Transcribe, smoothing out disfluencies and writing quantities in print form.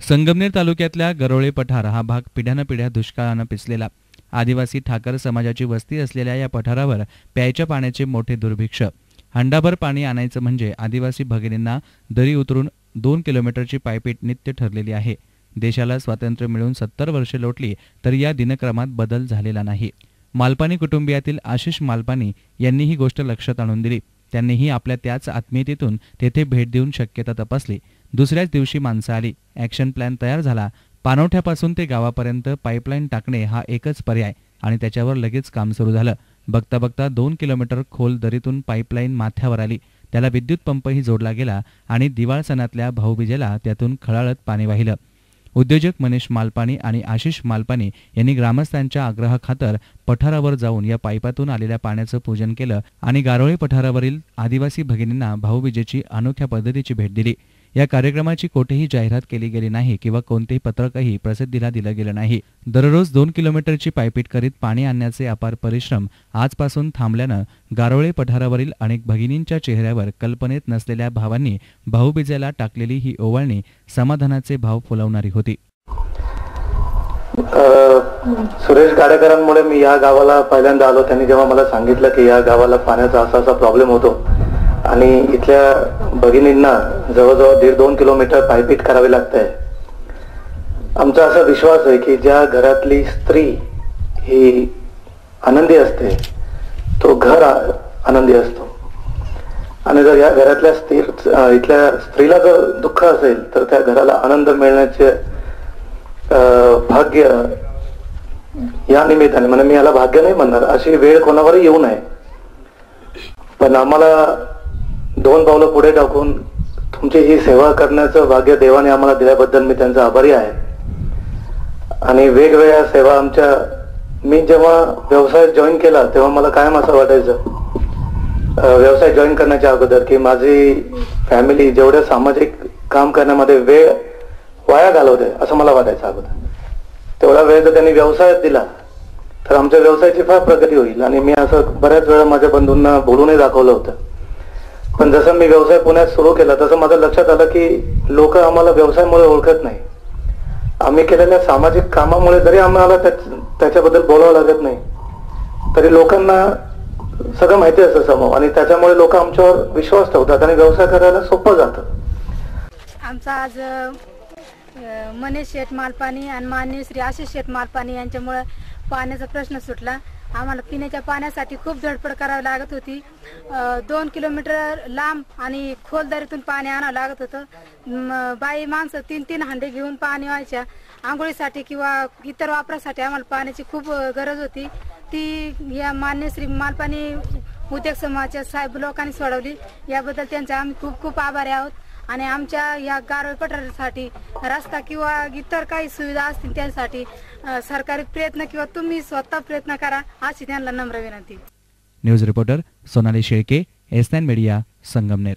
संगमनेर तालुक्यातल्या गरोळे पठार हा भाग पिढ्यानपिढ्या दुष्काळानं पिचलेला आदिवासी ठाकर समाजाची वस्ती असलेल्या या पठारावर प्यायच्या पाण्याचे मोठे दुर्भिक्ष। हंडाभर पाणी आणायचं म्हणजे आदिवासी भगिनींना दरी उतरून 2 किलोमीटरची पायपीट नित्य ठरलेली आहे। देशाला स्वातंत्र्य मिळून 70 वर्षे लोटली तरी या दिनक्रमात बदल झालेला नाही। मालपानी कुटुंबियातील आशिष मालपानी यांनी ही गोष्ट लक्षात आणून दिली। त्यांनीही आपल्या त्याच आत्मीयतेतून तेथे भेट देऊन शक्यता तपासली। दुसऱ्याच दिवशी माणसं आली, ॲक्शन प्लॅन तयार झाला। पाणवठ्यापासून ते गावापर्यंत पाईपलाईन टाकणे हा एकच पर्याय आणि त्याच्यावर लगेच काम सुरू झालं। बघता बघता 2 किलोमीटर खोल दरीतून पाईपलाईन माथ्यावर आली। त्याला विद्युत पंपही जोडला गेला आणि दिवाळ सणातल्या भाऊबीजेला त्यातून खळाळत पाणी वाहिलं। उद्योजक मनीष मालपानी आणि आशिष मालपानी यांनी ग्रामस्थांच्या आग्रहाखातर पठारावर जाऊन या पाईपातून आलेल्या पाण्याचं पूजन केलं आणि गारोळे पठारावरील आदिवासी भगिनींना भाऊबीजेची अनोख्या पद्धतीची भेट दिली। या कार्यक्रमाची कोठेही जाहिरात केली गेली नाही किंवा कोणतेही पत्रकही प्रसिद्धीला दिलं गेलं नाही। दररोज 2 किलोमीटरची पायपीट करीत पाणी आणण्याचे अपार परिश्रम आजपासून थांबल्यानं गारोळे पठारावरील अनेक भगिनींच्या चेहऱ्यावर कल्पनेत नसलेल्या भावांनी भाऊबीजेला टाकलेली ही ओवाळणी समाधानाचे भाव फुलवणारी होती। सुरेश गाडेकरांमुळे मी या गावाला पहिल्यांदा आलो। त्यांनी जेव्हा मला सांगितलं की या गावाला पाण्याचा असा प्रॉब्लेम होतो आणि इथल्या भगिनींना जवळजवळ 1.5-2 किलोमीटर पायपीट करावी लागते, आमचा असा विश्वास आहे की ज्या घरातली स्त्री ही आनंदी असते तो घर आनंदी असतो आणि जर या घरातल्या इथल्या स्त्रीला जर दुःख असेल तर त्या घराला आनंद मिळण्याचे भाग्य या निमित्ताने, म्हणजे मी याला भाग्य नाही म्हणणार, अशी वेळ कोणावरही येऊ नये, पण आम्हाला 2 पावलं पुढे टाकून तुमची ही सेवा करण्याचं भाग्य देवाने आम्हाला दिल्याबद्दल मी त्यांचा आभारी आहे। आणि वेगवेगळ्या सेवा मी जेव्हा व्यवसाय जॉईन केला तेव्हा मला कायम असं वाटायचं, व्यवसाय जॉईन करण्याच्या अगोदर, की माझी फॅमिली जेवढ्या सामाजिक काम करण्यामध्ये वेळ वाया घालवते असं मला वाटायचं अगोदर। तेवढा वेळ जर त्यांनी व्यवसायात दिला तर आमच्या व्यवसायाची फार प्रगती होईल। आणि मी असं बऱ्याच वेळा माझ्या बंधूंना बोलूनही दाखवलं होतं, पण जसं मी व्यवसाय पुण्यात सुरू केला तसं माझं लक्षात आलं की लोक आम्हाला व्यवसायामुळे ओळखत नाही, आम्ही केलेल्या सामाजिक कामामुळे जरी आम्हाला त्याच्याबद्दल बोलावं लागत नाही तरी लोकांना सगळं माहिती असतं समोर आणि त्याच्यामुळे लोक आमच्यावर विश्वास ठेवतात आणि व्यवसाय करायला सोपं जातं। आमचा आज मनीष शेठ मालपानी आणि माननीय श्री आशिष शेठ मालपानी यांच्यामुळे पाण्याचा प्रश्न सुटला। आम्हाला पिण्याच्या पाण्यासाठी खूप धडपड करावी लागत होती। 2 किलोमीटर लांब आणि खोल दरीतून पाणी आणावं लागत होतं। बाई माणसं 3-3 हांडे घेऊन पाणी व्हायच्या। आंघोळीसाठी किंवा इतर वापरासाठी आम्हाला पाण्याची खूप गरज होती। ती या मान्य श्री मालपानी उद्योग समाजाच्या साहेब लोकांनी सोडवली, याबद्दल त्यांचे आम्ही खूप खूप आभारी आहोत। आणि आमच्या या गारोळे पठारासाठी रस्ता किंवा इतर काही सुविधा असतील त्यासाठी सरकारी प्रयत्न किंवा तुम्ही स्वतः प्रयत्न करा अशी त्यांना नम्र विनंती। News reporter Sonali Shelke, S9 media, Sangamner.